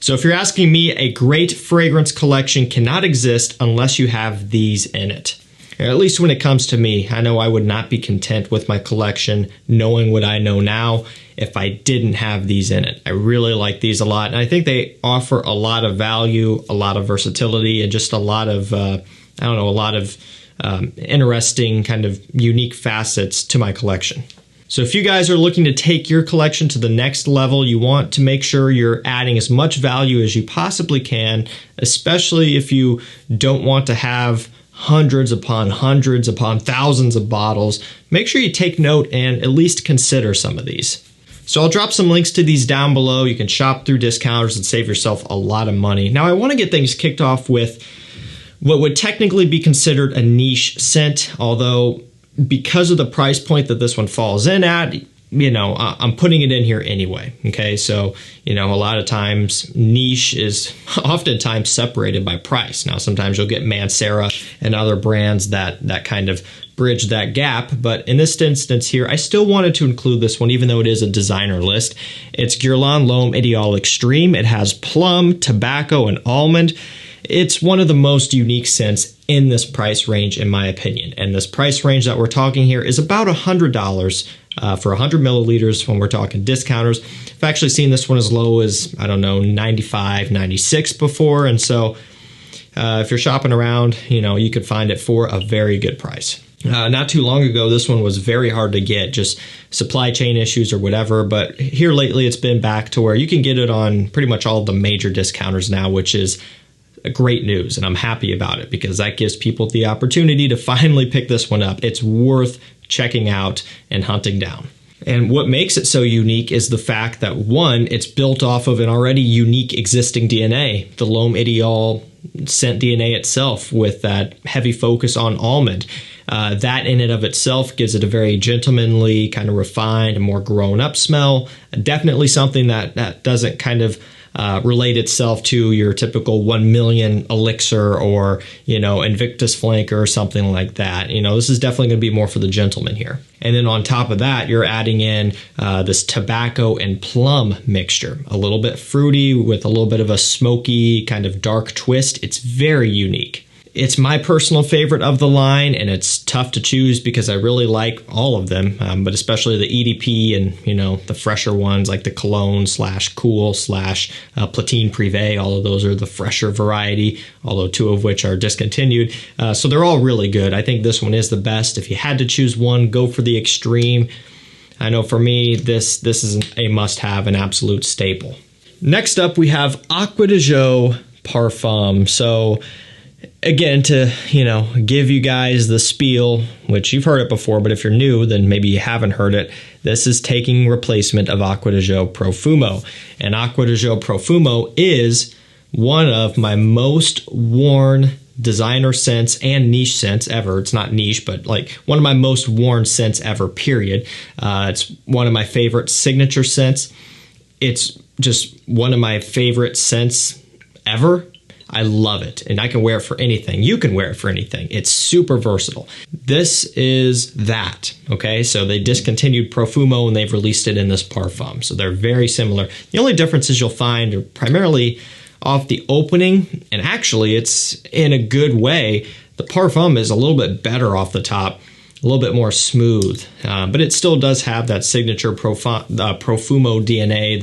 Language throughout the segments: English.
So if you're asking me, a great fragrance collection cannot exist unless you have these in it. At least when it comes to me, I know I would not be content with my collection knowing what I know now if I didn't have these in it. I really like these a lot, and I think they offer a lot of value, a lot of versatility, and just a lot of, interesting kind of unique facets to my collection. So if you guys are looking to take your collection to the next level, you want to make sure you're adding as much value as you possibly can, especially if you don't want to have hundreds upon thousands of bottles. Make sure you take note and at least consider some of these. So I'll drop some links to these down below. You can shop through discounters and save yourself a lot of money. Now I want to get things kicked off with what would technically be considered a niche scent, although because of the price point that this one falls in at, I'm putting it in here anyway. Okay, so a lot of times niche is oftentimes separated by price. Now sometimes you'll get Mancera and other brands that kind of bridge that gap, but in this instance here, I still wanted to include this one even though it is a designer list. It's Guerlain L'Homme Ideal Extreme. It has plum, tobacco, and almond. It's one of the most unique scents in this price range, in my opinion. And this price range that we're talking here is about $100 for 100 milliliters when we're talking discounters. I've actually seen this one as low as, $95, $96 before. And so if you're shopping around, you could find it for a very good price. Not too long ago, this one was very hard to get, just supply chain issues or whatever. But here lately, it's been back to where you can get it on pretty much all of the major discounters now, which is great news, and I'm happy about it because that gives people the opportunity to finally pick this one up. It's worth checking out and hunting down. And what makes it so unique is the fact that, one, it's built off of an already unique existing DNA, the L'Homme Ideal scent DNA itself, with that heavy focus on almond. That in and of itself gives it a very gentlemanly, kind of refined, and more grown-up smell. Definitely something that doesn't kind of relate itself to your typical 1 million elixir or, Invictus flanker or something like that. This is definitely going to be more for the gentleman here. And then on top of that, you're adding in this tobacco and plum mixture, a little bit fruity with a little bit of a smoky kind of dark twist. It's very unique. It's my personal favorite of the line, and it's tough to choose because I really like all of them, but especially the EDP and, the fresher ones like the Cologne / Cool / Platine Privé. All of those are the fresher variety, although 2 of which are discontinued. So they're all really good. I think this one is the best. If you had to choose one, go for the Extreme. I know for me, this is a must-have, an absolute staple. Next up, we have Acqua di Gio Parfum. So again, to, give you guys the spiel, which you've heard it before, but if you're new, then maybe you haven't heard it. This is taking replacement of Acqua di Gio Profumo. And Acqua di Gio Profumo is one of my most worn designer scents and niche scents ever. It's not niche, but like one of my most worn scents ever, period. It's one of my favorite signature scents. It's just one of my favorite scents ever. I love it, and I can wear it for anything. You can wear it for anything. It's super versatile. This is that, okay? So they discontinued Profumo, and they've released it in this Parfum. So they're very similar. The only differences you'll find are primarily off the opening, and actually it's in a good way. The Parfum is a little bit better off the top, a little bit more smooth, but it still does have that signature Profumo DNA,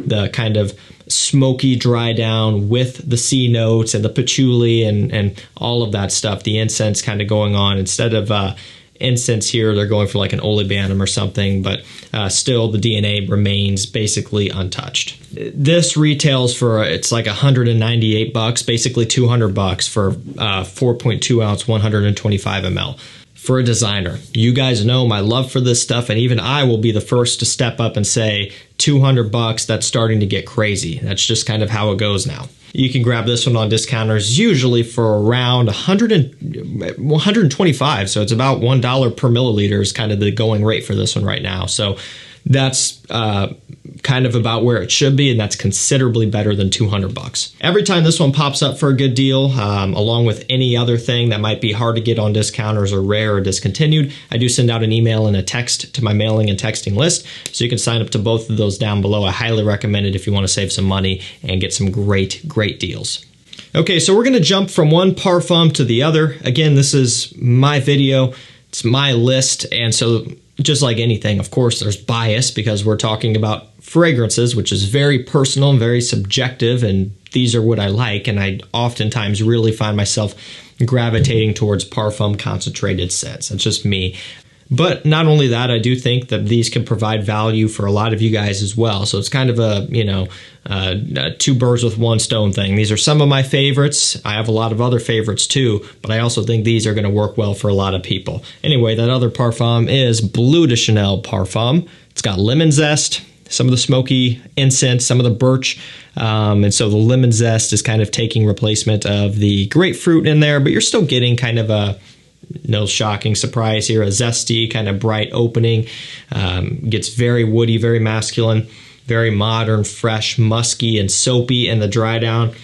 the kind of smoky dry down with the C notes and the patchouli and all of that stuff, the incense kind of going on. Instead of incense here, they're going for like an olibanum or something, but still the DNA remains basically untouched. This retails for, it's like $198, basically $200 for 4.2 ounce, 125 ml. For a designer. You guys know my love for this stuff, and even I will be the first to step up and say $200, that's starting to get crazy. That's just kind of how it goes now. You can grab this one on discounters usually for around 125, so it's about $1 per milliliter is kind of the going rate for this one right now. So that's kind of about where it should be, and that's considerably better than $200. Every time this one pops up for a good deal, along with any other thing that might be hard to get on discounters or rare or discontinued, I do send out an email and a text to my mailing and texting list, so you can sign up to both of those down below. I highly recommend it if you want to save some money and get some great deals. Okay, so we're going to jump from one parfum to the other. Again, this is my video, it's my list, and so just like anything, of course, there's bias because we're talking about fragrances, which is very personal and very subjective, and these are what I like, and I oftentimes really find myself gravitating towards parfum concentrated scents. That's just me. But not only that, I do think that these can provide value for a lot of you guys as well. So it's kind of a, two birds with one stone thing. These are some of my favorites. I have a lot of other favorites too, but I also think these are going to work well for a lot of people. Anyway, that other parfum is Bleu de Chanel parfum. It's got lemon zest, some of the smoky incense, some of the birch. And so the lemon zest is kind of taking replacement of the grapefruit in there, but you're still getting kind of a, no shocking surprise here, a zesty kind of bright opening. Gets very woody, very masculine, very modern, fresh, musky, and soapy in the dry down.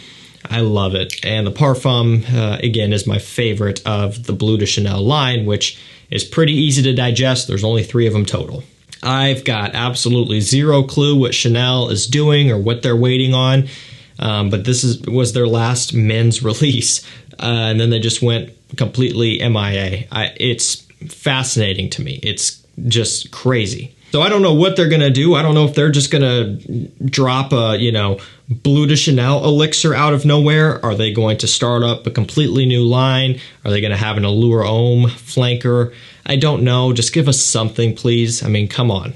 I love it. And the parfum, again, is my favorite of the Bleu de Chanel line, which is pretty easy to digest. There's only 3 of them total. I've got absolutely zero clue what Chanel is doing or what they're waiting on, but this was their last men's release, and then they just went completely MIA. It's fascinating to me. It's just crazy. So I don't know what they're going to do. I don't know if they're just going to drop a, Bleu de Chanel elixir out of nowhere. Are they going to start up a completely new line? Are they going to have an Allure Homme flanker? I don't know. Just give us something, please. I mean, come on.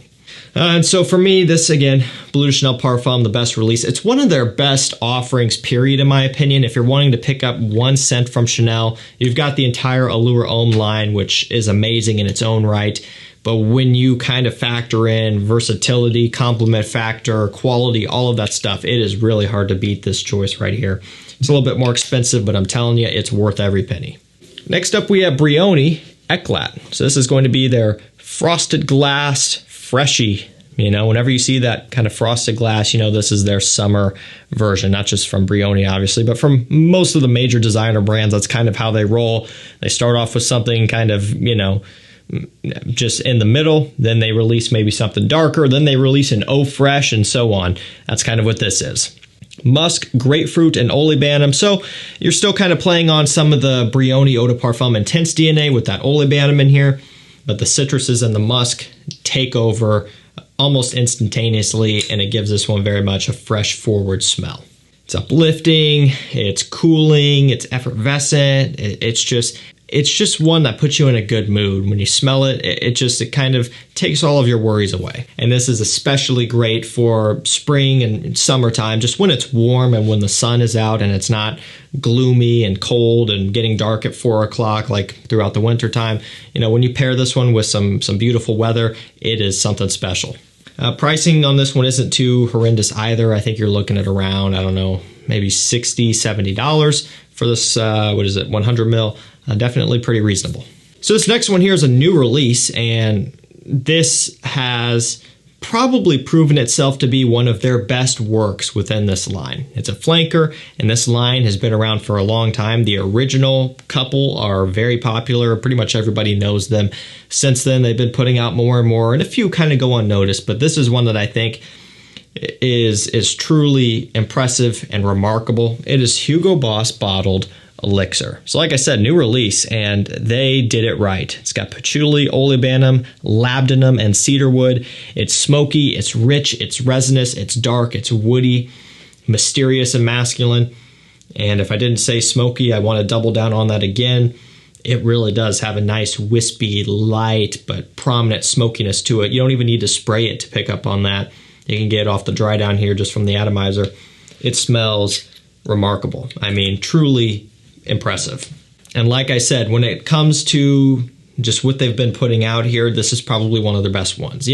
And so for me, this, again, Bleu de Chanel Parfum, the best release. It's one of their best offerings, period, in my opinion. If you're wanting to pick up one scent from Chanel, you've got the entire Allure Homme line, which is amazing in its own right. But when you kind of factor in versatility, compliment factor, quality, all of that stuff, it is really hard to beat this choice right here. It's a little bit more expensive, but I'm telling you, it's worth every penny. Next up, we have Brioni Eclat. So this is going to be their frosted glass Freshie. Whenever you see that kind of frosted glass, this is their summer version, not just from Brioni, obviously, but from most of the major designer brands. That's kind of how they roll. They start off with something kind of, just in the middle, then they release maybe something darker, then they release an Eau Fraiche, and so on. That's kind of what this is. Musk, grapefruit, and olibanum. So you're still kind of playing on some of the Brioni Eau de Parfum Intense DNA with that olibanum in here, but the citruses and the musk take over almost instantaneously, and it gives this one very much a fresh, forward smell. It's uplifting, it's cooling, it's effervescent, it's just one that puts you in a good mood. When you smell it, it kind of takes all of your worries away. And this is especially great for spring and summertime, just when it's warm and when the sun is out and it's not gloomy and cold and getting dark at 4 o'clock like throughout the winter time. When you pair this one with some beautiful weather, it is something special. Pricing on this one isn't too horrendous either. I think you're looking at around, maybe $60, $70 for this, 100 mil. Definitely pretty reasonable. So this next one here is a new release, and this has probably proven itself to be one of their best works within this line. It's a flanker, and this line has been around for a long time. The original couple are very popular. Pretty much everybody knows them. Since then, they've been putting out more and more, and a few kind of go unnoticed, but this is one that I think is truly impressive and remarkable. It is Hugo Boss bottled elixir. So like I said, new release, and they did it right. It's got patchouli, olibanum, labdanum, and cedarwood. It's smoky, it's rich, it's resinous, it's dark, it's woody, mysterious, and masculine. And if I didn't say smoky, I want to double down on that again. It really does have a nice wispy, light, but prominent smokiness to it. You don't even need to spray it to pick up on that. You can get it off the dry down here just from the atomizer. It smells remarkable. I mean, truly impressive. And like I said, when it comes to just what they've been putting out here, this is probably one of their best ones.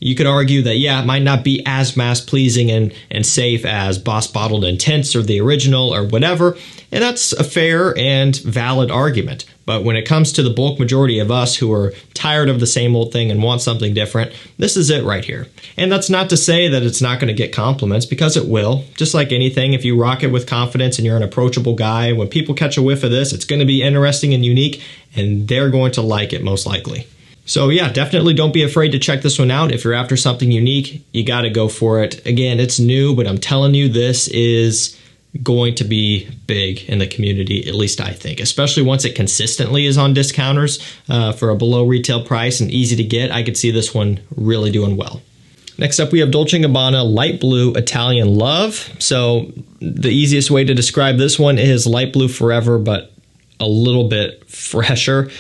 You could argue that, yeah, it might not be as mass pleasing and safe as Boss Bottled Intense or the original or whatever, and that's a fair and valid argument. But when it comes to the bulk majority of us who are tired of the same old thing and want something different, this is it right here. And that's not to say that it's not going to get compliments, because it will. Just like anything, if you rock it with confidence and you're an approachable guy, when people catch a whiff of this, it's going to be interesting and unique, and they're going to like it most likely. So yeah, definitely don't be afraid to check this one out. If you're after something unique, you got to go for it. Again, it's new, but I'm telling you, this is going to be big in the community, at least I think, especially once it consistently is on discounters for a below retail price and easy to get. I could see this one really doing well. Next up, we have Dolce & Gabbana Light Blue Italian Love. So the easiest way to describe this one is light blue forever, but a little bit fresher.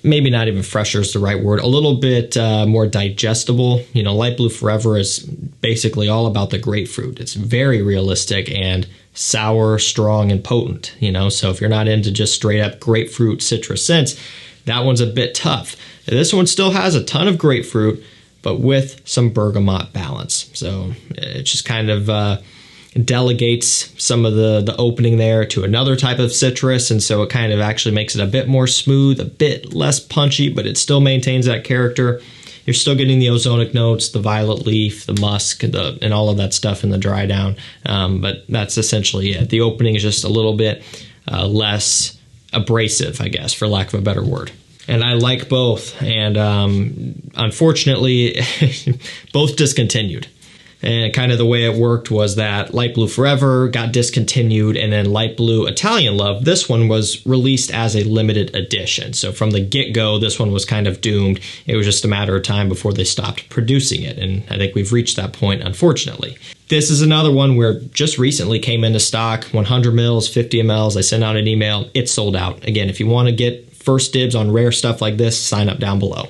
Maybe not even fresher is the right word. A little bit more digestible. You know, Light Blue Forever is basically all about the grapefruit. It's very realistic and sour, strong, and potent. You know, so if you're not into just straight up grapefruit citrus scents, that one's a bit tough. This one still has a ton of grapefruit, but with some bergamot balance. So it just kind of delegates some of the opening there to another type of citrus, and so it kind of actually makes it a bit more smooth, a bit less punchy, but it still maintains that character. You're still getting the ozonic notes, the violet leaf, the musk, and all of that stuff in the dry down, but that's essentially it. The opening is just a little bit less abrasive, I guess, for lack of a better word. And I like both, and unfortunately, both discontinued. And kind of the way it worked was that Light Blue Forever got discontinued, and then Light Blue Italian Love, this one was released as a limited edition. So from the get-go, this one was kind of doomed. It was just a matter of time before they stopped producing it, and I think we've reached that point, unfortunately. This is another one where just recently came into stock, 100 mils, 50 mls. I sent out an email. It's sold out. Again, if you want to get first dibs on rare stuff like this, sign up down below.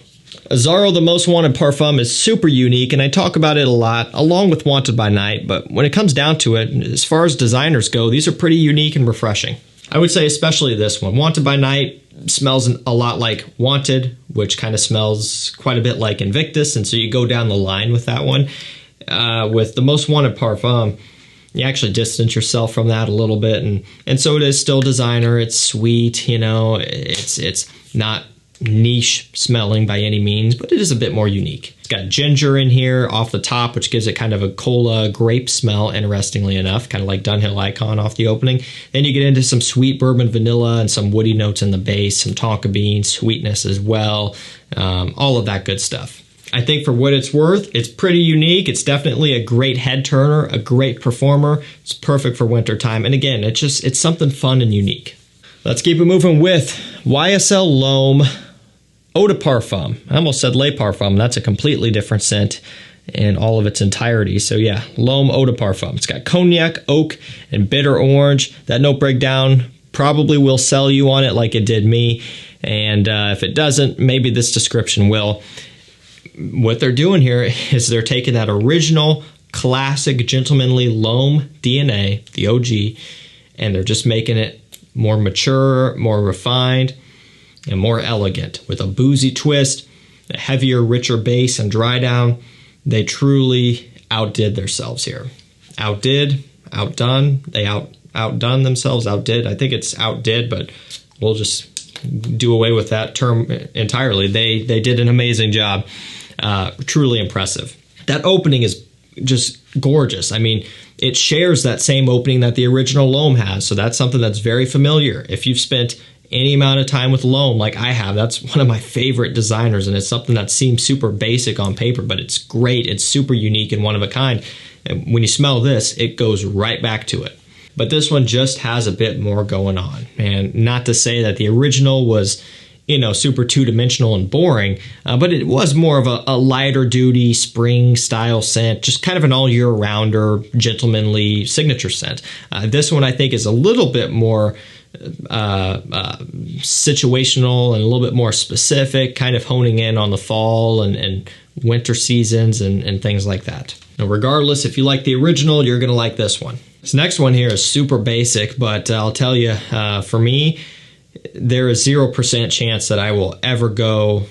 Azzaro, the Most Wanted Parfum, is super unique, and I talk about it a lot, along with Wanted by Night, but when it comes down to it, as far as designers go, these are pretty unique and refreshing. I would say especially this one. Wanted by Night smells a lot like Wanted, which kind of smells quite a bit like Invictus, and so you go down the line with that one. With the Most Wanted Parfum, you actually distance yourself from that a little bit, and so it is still designer. It's sweet, you know, it's not niche smelling by any means, but it is a bit more unique. It's got ginger in here off the top, which gives it kind of a cola grape smell, interestingly enough, kind of like Dunhill Icon off the opening. Then you get into some sweet bourbon vanilla and some woody notes in the base, some tonka bean sweetness as well, all of that good stuff. I think for what it's worth, it's pretty unique. It's definitely a great head turner, a great performer. It's perfect for winter time. And again, it's something fun and unique. Let's keep it moving with YSL L'Homme Eau de Parfum. I almost said Le Parfum. That's a completely different scent in all of its entirety. So yeah, L'Homme Eau de Parfum. It's got cognac, oak, and bitter orange. That note breakdown probably will sell you on it like it did me. And if it doesn't, maybe this description will. What they're doing here is they're taking that original classic gentlemanly L'Homme DNA, the OG, and they're just making it more mature, more refined, and more elegant with a boozy twist, a heavier, richer base and dry down. They truly outdid themselves here. Outdid, outdone, they outdone themselves, outdid. I think it's outdid, but we'll just do away with that term entirely. They did an amazing job. Truly impressive. That opening is just gorgeous. I mean, it shares that same opening that the original L'Homme has, so that's something that's very familiar. If you've spent any amount of time with L'Homme like I have, that's one of my favorite designers, and it's something that seems super basic on paper, but it's great. It's super unique and one of a kind. And when you smell this, it goes right back to it. But this one just has a bit more going on. And not to say that the original was, you know, super two-dimensional and boring, but it was more of a lighter duty spring style scent, just kind of an all year rounder, gentlemanly signature scent. This one I think is a little bit more situational and a little bit more specific, kind of honing in on the fall and winter seasons and things like that. Now, regardless, if you like the original, you're going to like this one. This next one here is super basic, but I'll tell you, for me, there is 0% chance that I will ever go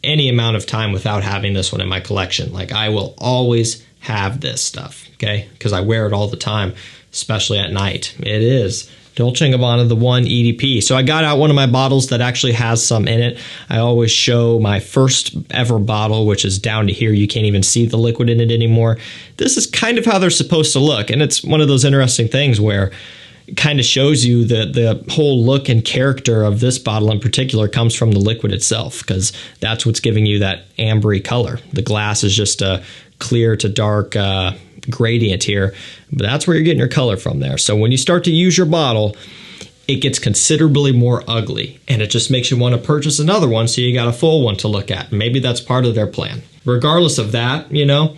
any amount of time without having this one in my collection. Like, I will always have this stuff, okay? Because I wear it all the time, especially at night. It is Dolce & Gabbana, the 1 EDP. So I got out one of my bottles that actually has some in it. I always show my first ever bottle, which is down to here. You can't even see the liquid in it anymore. This is kind of how they're supposed to look. And it's one of those interesting things where it kind of shows you the whole look and character of this bottle in particular comes from the liquid itself, because that's what's giving you that ambery color. The glass is just a clear to dark gradient here, but that's where you're getting your color from there. So when you start to use your bottle, it gets considerably more ugly, and it just makes you want to purchase another one, so you got a full one to look at. Maybe that's part of their plan. Regardless of that, you know,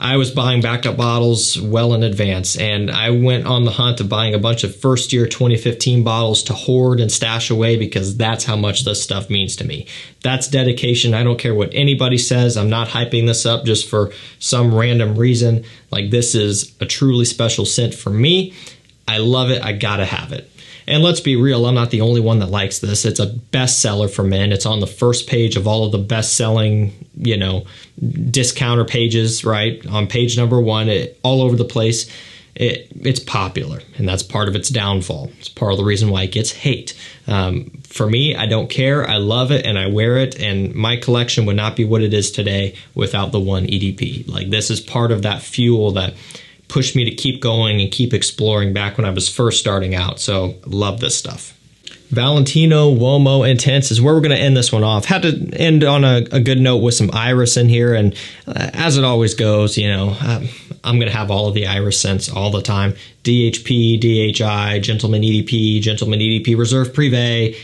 I was buying backup bottles well in advance, and I went on the hunt of buying a bunch of first year 2015 bottles to hoard and stash away, because that's how much this stuff means to me. That's dedication. I don't care what anybody says. I'm not hyping this up just for some random reason. Like, this is a truly special scent for me. I love it. I gotta have it. And let's be real, I'm not the only one that likes this. It's a bestseller for men. It's on the first page of all of the best-selling, you know, discounter pages, right? On page number 1, all over the place. It's popular, and that's part of its downfall. It's part of the reason why it gets hate. For me, I don't care. I love it, and I wear it, and my collection would not be what it is today without the 1 EDP. Like, this is part of that fuel that pushed me to keep going and keep exploring back when I was first starting out. So love this stuff. Valentino Uomo Intense is where we're going to end this one off. Had to end on a good note with some iris in here, and as it always goes, you know, I'm going to have all of the iris scents all the time. DHP, DHI, Gentleman EDP Reserve Privé,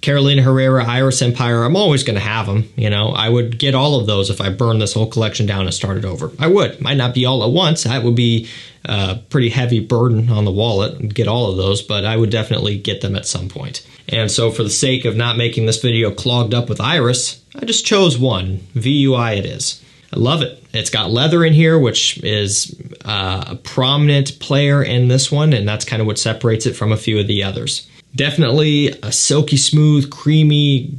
Carolina Herrera, Iris Empire. I'm always going to have them. You know, I would get all of those if I burned this whole collection down and started over. I would. Might not be all at once. That would be a pretty heavy burden on the wallet, get all of those, but I would definitely get them at some point. And so for the sake of not making this video clogged up with iris, I just chose one. VUI it is. I love it. It's got leather in here, which is a prominent player in this one, and that's kind of what separates it from a few of the others. Definitely a silky smooth, creamy,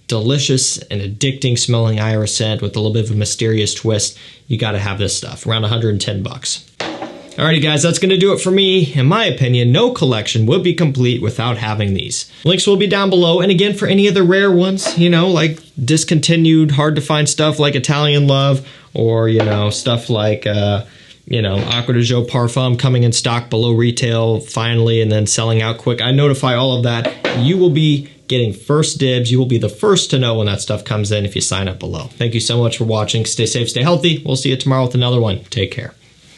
delicious, and addicting smelling iris scent with a little bit of a mysterious twist. You got to have this stuff, around 110 bucks. Alrighty guys, that's going to do it for me. In my opinion, no collection would be complete without having these. Links will be down below, and again, for any of the rare ones, you know, like discontinued, hard to find stuff like Italian Love, or, you know, stuff like, you know, Acqua di Gio Parfum coming in stock below retail finally and then selling out quick. I notify all of that. You will be getting first dibs. You will be the first to know when that stuff comes in if you sign up below. Thank you so much for watching. Stay safe, stay healthy. We'll see you tomorrow with another one. Take care.